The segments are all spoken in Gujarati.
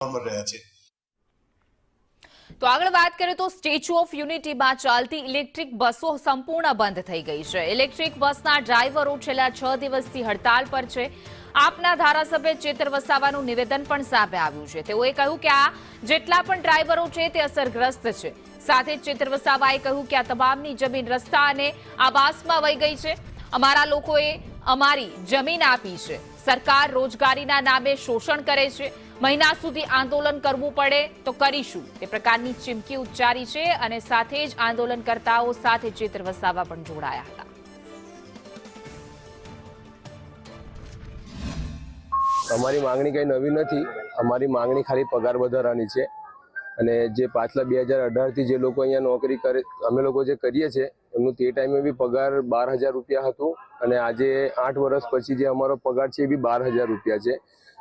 રહ્યા છે। તો આગળ વાત કરીએ તો સ્ટેચ્યુ ઓફ યુનિટીમાં ચાલતી ઇલેક્ટ્રિક બસો સંપૂર્ણ બંધ થઈ ગઈ છે। ઇલેક્ટ્રિક બસના ડ્રાઈવરો છેલ્લા 6 દિવસથી હડતાળ પર છે। આપના ધારાસભ્ય ચેતર વસાવાનું નિવેદન પણ સામે આવ્યું છે। તેઓએ કહ્યું કે આ જેટલા પણ ડ્રાઈવરો છે તે અસરગ્રસ્ત છે। સાથે જ ચેતર વસાવાએ કહ્યું કે આ તમામની જમીન રસ્તા અને આવાસમાં વહી ગઈ છે। અમારા લોકોએ અમારી જમીન આપી છે। સરકાર રોજગારીના નામે શોષણ કરે છે। મહિના સુધી આંદોલન કરવું પડે તો કરીશું તે પ્રકારની ચીમકી ઉચ્ચારી છે અને સાથે જ આંદોલનકર્તાઓ સાથે ચેતર વસાવા પણ જોડાયા હતા। અમારી માંગણી કઈ નવી નથી। અમારી માંગણી ખાલી પગાર વધારાની છે અને જે પાછલા 2018 થી જે લોકો અહીંયા નોકરી કરે અમે લોકો જે કરીએ છીએ એમનું તે ટાઈમે બી પગાર 12,000 રૂપિયા હતું અને આજે 8 વર્ષ પછી જે અમારો પગાર છે એ બી 12,000 રૂપિયા છે।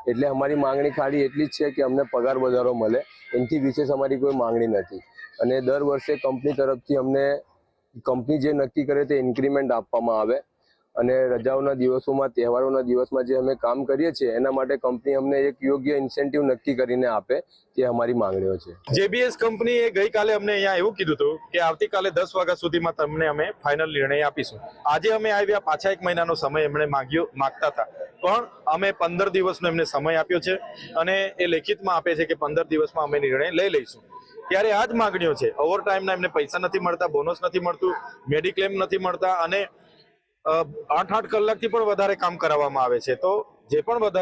એટલે અમારી માંગણી ખાલી એટલી જ છે કે અમને પગાર વધારો મળે, એનાથી વિશેષ અમારી કોઈ માંગણી નથી। અને દર વર્ષે કંપની તરફથી અમને કંપની જે નક્કી કરે તે ઇન્ક્રીમેન્ટ આપવામાં આવે અને રજાઓના દિવસોમાં તહેવારોના દિવસમાં જે અમે કામ કરીએ છીએ એના માટે કંપની અમને એક યોગ્ય ઇન્સેન્ટિવ નક્કી કરીને આપે તે અમારી માંગણીઓ છે। જેબીએસ કંપનીએ ગઈકાલે અમને અહીંયા એવું કીધું હતું કે આવતીકાલે 10 વાગ્યા સુધીમાં તમને અમે ફાઇનલ નિર્ણય આપીશું। આજે અમે આવ્યા, પાછા 1 મહિનાનો સમય એમણે માગતા હતા પણ અમે 15 દિવસનો એમને સમય આપ્યો છે અને એ લેખિતમાં આપે છે કે 15 દિવસમાં અમે નિર્ણય લઈ લઈશું। ત્યારે આ જ માંગણીઓ છે। ઓવરટાઈમના એમને પૈસા નથી મળતા, બોનસ નથી મળતું, મેડિક્લેમ નથી મળતા અને 8-8 કલાકથી પણ વધારે કામ કરાવવામાં આવે છે। તો જે પણ વધારે